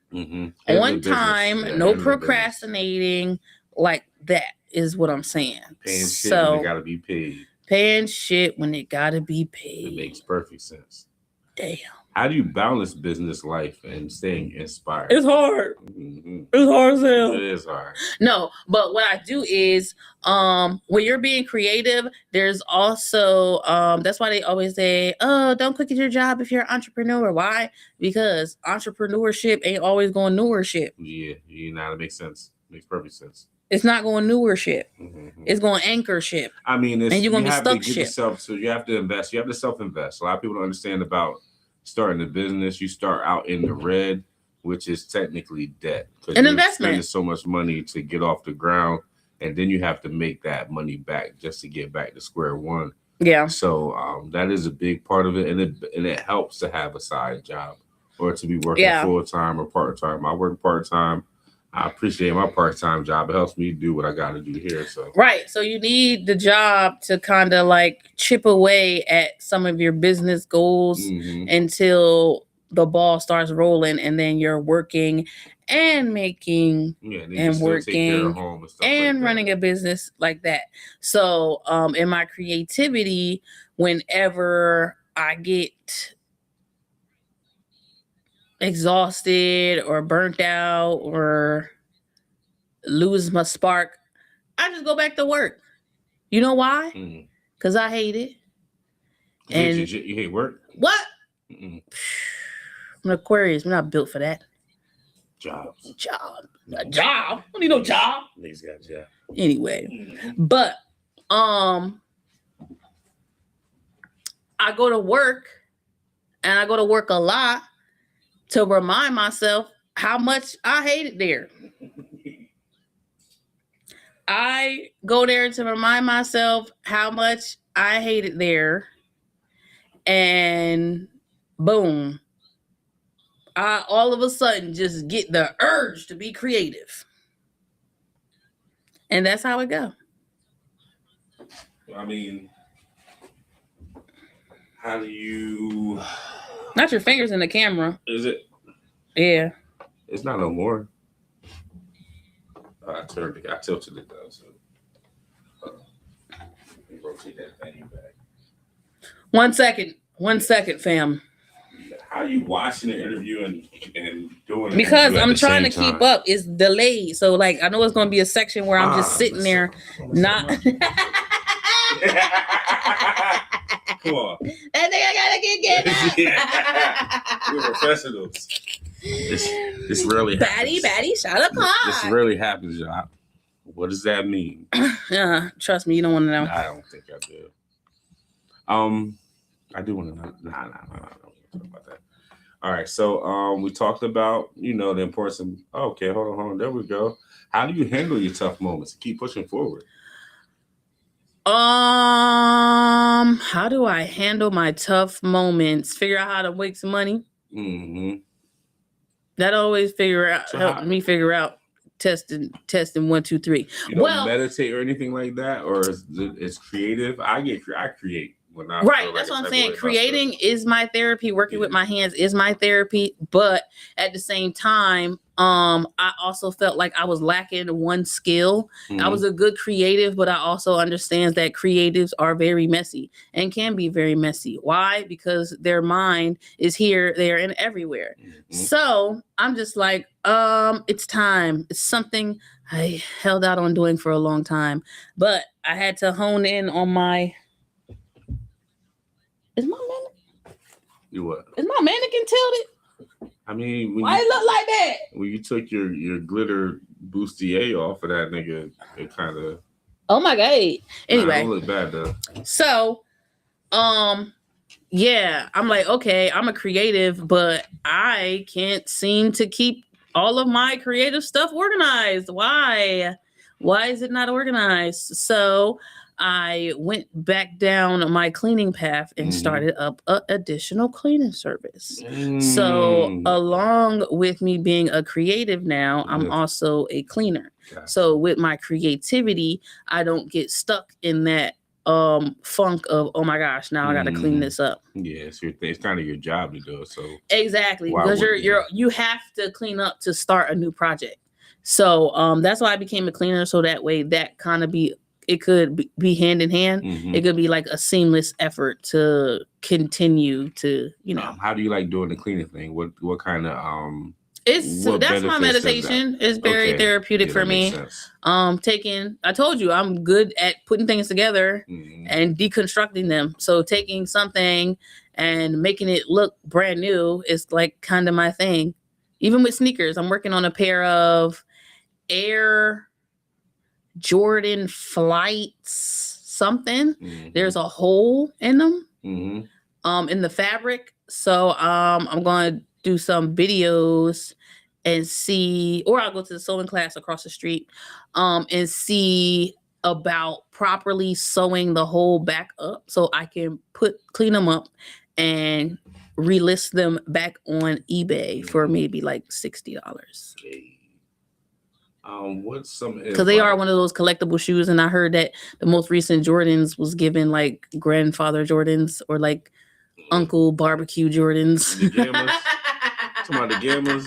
on time, no procrastinating like that. is what I'm saying. Paying shit when it gotta be paid. Paying shit when it gotta be paid. It makes perfect sense. Damn. How do you balance business life and staying inspired? It's hard. Mm-hmm. It's hard as hell. It is hard. No, but what I do is, when you're being creative, there's also, that's why they always say, oh, don't quit your job if you're an entrepreneur. Why? Because entrepreneurship ain't always going newership. Yeah, you know, that makes sense. Makes perfect sense. It's not going newership. Mm-hmm. It's going anchorship. I mean, and you're going to be stuck ship. So you have to invest. You have to self-invest. A lot of people don't understand about starting a business. You start out in the red, which is technically debt. An investment. Spending so much money to get off the ground, and then you have to make that money back just to get back to square one. Yeah. So that is a big part of it, and it helps to have a side job or to be working full time or part time. I work part time. I appreciate my part-time job. It helps me do what I got to do here. So right. So you need the job to kind of like chip away at some of your business goals until the ball starts rolling, and then you're working and making and working and running a business like that. So in my creativity, whenever I get exhausted or burnt out or lose my spark, I just go back to work. You know why? Because I hate it. And you hate work? What? I'm an Aquarius. I'm not built for that. Job. A job? I don't need no job. Niggas got a job. Anyway, but I go to work, and I go to work a lot to remind myself how much I hate it there. I go there to remind myself how much I hate it there. And boom, I all of a sudden just get the urge to be creative. And that's how it goes. I mean, how do you... Not your fingers in the camera. Is it? Yeah. It's not no more. I tilted it though. So rotate that thing back. 1 second, fam. How are you watching the interview and doing it? Because I'm trying to keep up. It's delayed. So like I know it's gonna be a section where I'm just sitting there not Come on. That nigga gotta get We're professionals. This rarely happens. Batty, shut up. This rarely happens, y'all. What does that mean? Trust me, you don't want to know. I don't think I do. I do want to know. Nah, don't talk about that. All right, so we talked about, the importance of, okay, hold on, there we go. How do you handle your tough moments? Keep pushing forward. How do I handle my tough moments? Figure out how to make some money. Mm-hmm. That always help me figure out testing 1, 2, 3. You don't meditate or anything like that, or it's creative. I create when I that's what I'm saying. Creating is my therapy. Working with my hands is my therapy. But at the same time, I also felt like I was lacking one skill. I was a good creative, but I also understand that creatives are very messy and can be very messy. Why? Because their mind is here, there, and everywhere. So I'm just like, it's time. It's something I held out on doing for a long time, but I had to hone in on my. Is my mannequin? You what? Is my mannequin tilted? I mean, why it look like that? When you took your glitter bustier off of that nigga, it kind of. Oh my god! Anyway, don't look bad though. So, yeah, I'm like, okay, I'm a creative, but I can't seem to keep all of my creative stuff organized. Why? Why is it not organized? So I went back down my cleaning path and started up an additional cleaning service. So along with me being a creative now, I'm also a cleaner. Gotcha. So with my creativity, I don't get stuck in that funk of, oh my gosh, now I got to clean this up. Yeah, it's kind of your job to do it. So exactly, because you have to clean up to start a new project. So that's why I became a cleaner. So that way that kind of it could be hand in hand. Mm-hmm. It could be like a seamless effort to continue to, how do you like doing the cleaning thing? What kind of that's my meditation. It's very therapeutic for me. I told you I'm good at putting things together and deconstructing them. So taking something and making it look brand new is like kind of my thing. Even with sneakers, I'm working on a pair of Air Jordan Flights something. There's a hole in them in the fabric. So I'm going to do some videos and see, or I'll go to the sewing class across the street and see about properly sewing the hole back up so I can clean them up and relist them back on eBay for maybe like $60. What's some, because they are one of those collectible shoes, and I heard that the most recent Jordans was given like grandfather Jordans or like Uncle Barbecue Jordans. The Gammas. Talking about the Gammas.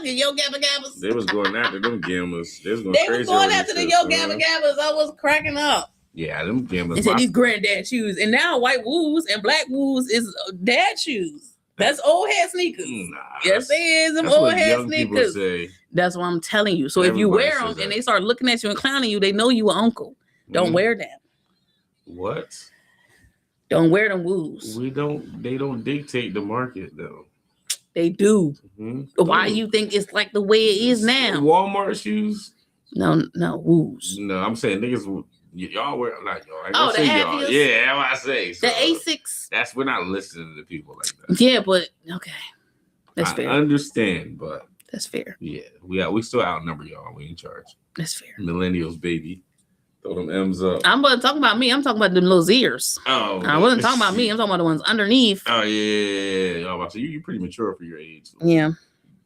The Yo Gabba Gabbas. They was going after them Gammas. They was going after the Yo Gabba Gabbas. I was cracking up. Yeah, them Gammas. They said these granddad shoes, and now white woos and black woos is dad shoes. That's old head sneakers. Nah, yes, they is. Them old head sneakers. That's what I'm telling you. So if you wear them and they start looking at you and clowning you, they know you an uncle. Don't wear them. What? Don't wear them woos. They don't dictate the market though. They do. Why you think it's like the way it is now? Walmart shoes? No, woos. No, I'm saying niggas. Y'all wear like y'all. Oh, the Addies. Yeah, that's what I say. So the Asics. We're not listening to people like that. Yeah, but okay, that's fair. I understand, but that's fair. Yeah, we still outnumber y'all. We in charge. That's fair. Millennials, baby. Throw them M's up. I'm not talking about me. I'm talking about them little ears. Oh, I wasn't talking about me. I'm talking about the ones underneath. Oh yeah. So you're pretty mature for your age. So yeah.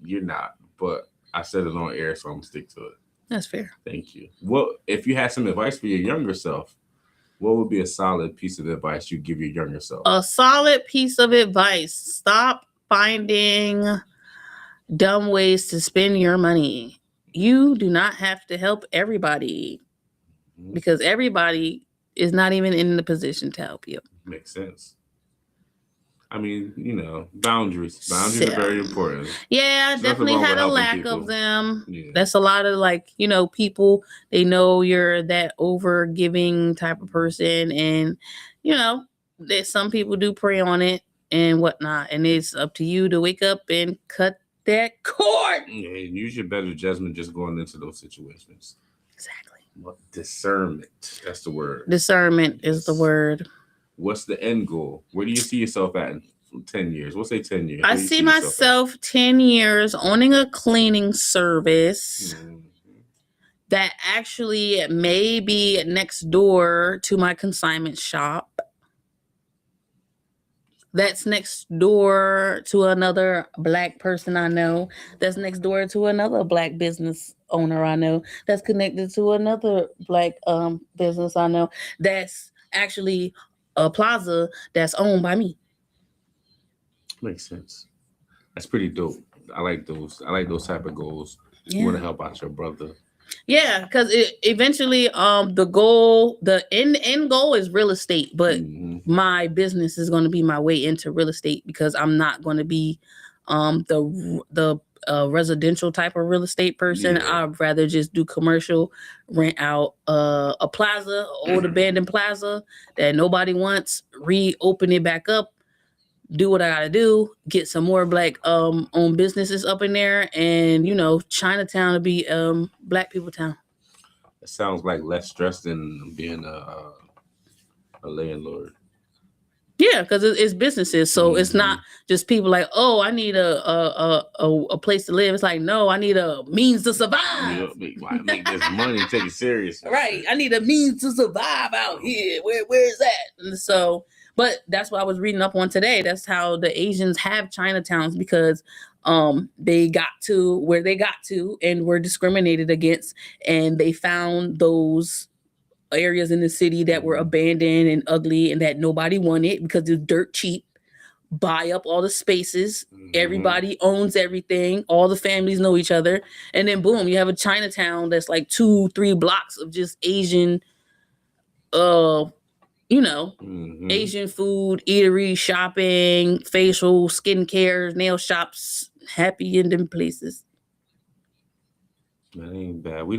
You're not, but I said it on air, so I'm gonna stick to it. That's fair. Thank you. Well, if you had some advice for your younger self, what would be a solid piece of advice you'd give your younger self? A solid piece of advice. Stop finding dumb ways to spend your money. You do not have to help everybody because everybody is not even in the position to help you. Makes sense. I mean, boundaries. Boundaries are very important. Yeah, definitely had a lack of them. Yeah. That's a lot of people, they know you're that over giving type of person. And, that some people do prey on it and whatnot. And it's up to you to wake up and cut that cord. Yeah, and use your better judgment just going into those situations. Exactly. Discernment. That's the word. Discernment is the word. What's the end goal? Where do you see yourself at in 10 years? We'll say 10 years. I see myself 10 years owning a cleaning service that actually may be next door to my consignment shop. That's next door to another Black person I know. That's next door to another Black business owner I know. That's connected to another Black business I know. That's actually a plaza that's owned by me. Makes sense. That's pretty dope. I like those. I like those type of goals. Yeah. You want to help out your brother. Yeah, because eventually the end goal is real estate, but my business is going to be my way into real estate because I'm not going to be the residential type of real estate person. Yeah. I'd rather just do commercial, rent out a plaza, old abandoned plaza that nobody wants, reopen it back up, do what I gotta do, get some more Black owned businesses up in there, and Chinatown to be Black people town. It sounds like less stress than being a landlord. Yeah, because it's businesses, so it's not just people like, oh, I need a place to live. It's like, no, I need a means to survive. Make this money, take it serious. Right, I need a means to survive out here. Where is that? And so, but that's what I was reading up on today. That's how the Asians have Chinatowns because they got to where they got to and were discriminated against, and they found those areas in the city that were abandoned and ugly and that nobody wanted because it's dirt cheap. buy up all the spaces. Everybody owns everything. All the families know each other. And then boom, you have a Chinatown that's like 2-3 blocks of just Asian, Asian food, eatery, shopping, facial, skincare, nail shops, happy in them places. That ain't bad. We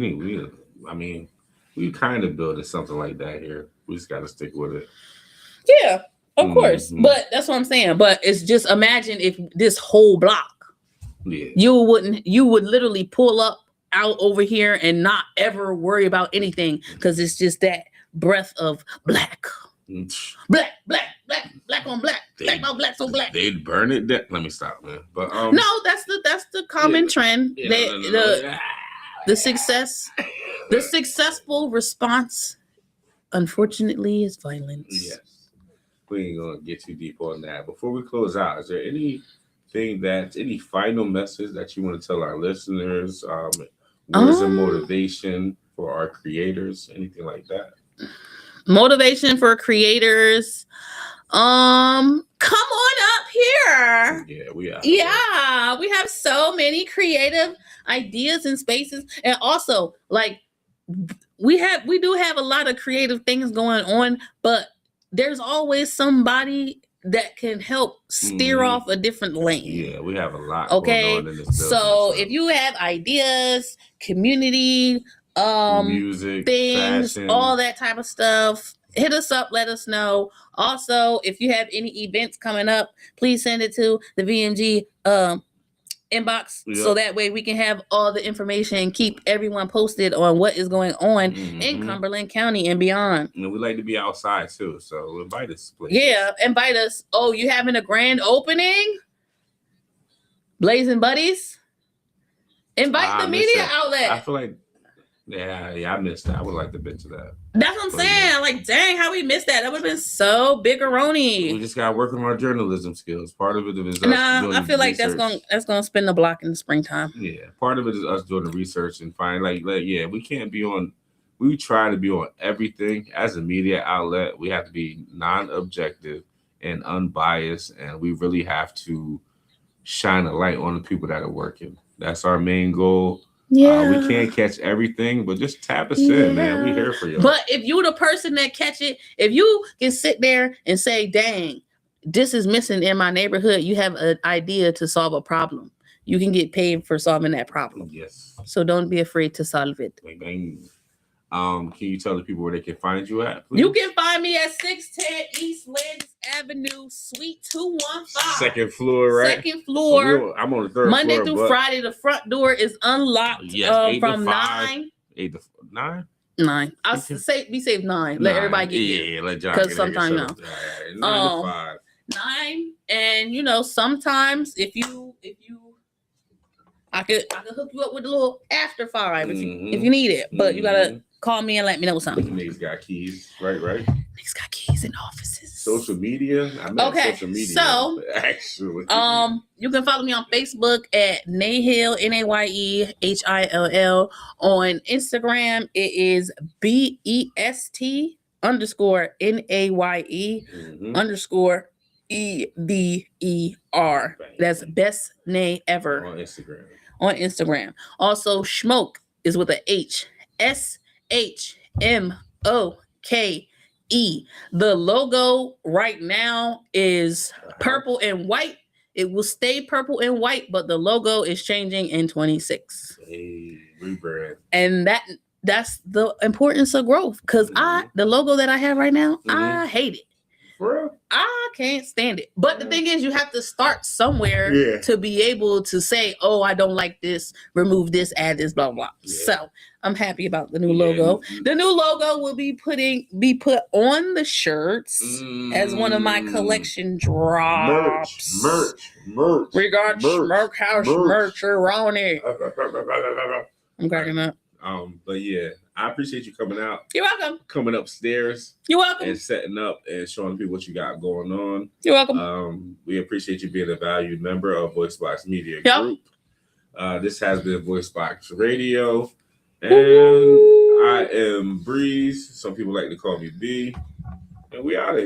kind of building something like that here. We just got to stick with it. Yeah, of course. But that's what I'm saying. But it's just imagine if this whole block, you would literally pull up out over here and not ever worry about anything because it's just that breath of black. Black on black. Black on black on black. They'd burn it down. Let me stop, man. But no, that's the common trend. The successful response, unfortunately, is violence. Yes. We ain't gonna get too deep on that. Before we close out, is there any final message that you want to tell our listeners? Words of motivation for our creators, anything like that? Motivation for creators. Come on up here. Yeah, we are. Yeah, we have so many creative ideas and spaces, and also like we do have a lot of creative things going on, but there's always somebody that can help steer off a different lane. Yeah, we have a lot. Okay, going on in this business, so if you have ideas, community, music, things, fashion, all that type of stuff, hit us up, let us know. Also, if you have any events coming up, please send it to the VMG inbox, so that way we can have all the information and keep everyone posted on what is going on in Cumberland County and beyond. And we like to be outside too, so invite us, please. Yeah, invite us. Oh, you having a grand opening? Blazing Buddies? Invite the media outlet. I feel like I missed that. I would like to bet to that. That's what I'm saying. Like, dang, how we missed that? That would have been so biggeroni. We just got to work on our journalism skills. Part of it is I feel like research. that's gonna spin the block in the springtime. Yeah, part of it is us doing the research and find we can't be on. We try to be on everything as a media outlet. We have to be non-objective and unbiased, and we really have to shine a light on the people that are working. That's our main goal. Yeah, we can't catch everything, but just tap us in, man. We here for you. But if you're the person that catch it, if you can sit there and say, dang, this is missing in my neighborhood, you have an idea to solve a problem. You can get paid for solving that problem. Yes. So don't be afraid to solve it. Can you tell the people where they can find you at, please? You can find me at 610 East Landis Avenue, Suite 215. Second floor, right? Second floor. I'm on the third Monday floor. Monday through Friday, the front door is unlocked from 9. 8 to 9? 9. I'll be safe 9. Let everybody get here. Yeah, let John because sometimes no. 9 to 5. 9, and sometimes if you I could hook you up with a little after 5 if you need it, but you gotta call me and let me know something. Niggas got keys, right? Niggas got keys in offices. Social media. Social media. So actually, you can follow me on Facebook at Nayehill, NAYEHILL. On Instagram, it is BEST _NAYE _EBER. That's best Nay ever on Instagram. Also, Schmoke is with a H. SHMOKE. The logo right now is purple and white. It will stay purple and white, but the logo is changing in 2026. Hey, rebrand. And that's the importance of growth. Because the logo that I have right now, I hate it. I can't stand it. But the thing is, you have to start somewhere to be able to say, oh, I don't like this, remove this, add this, blah, blah. Yeah. So I'm happy about the new logo. The new logo will be put on the shirts as one of my collection drops. Merch. We got Smokehouse merch around it. I'm cracking up. But yeah, I appreciate you coming out. You're welcome. Coming upstairs. You're welcome. And setting up and showing people what you got going on. You're welcome. We appreciate you being a valued member of VoiceBox Media Group. This has been VoiceBox Radio. And I am Breeze. Some people like to call me B. And we out of here.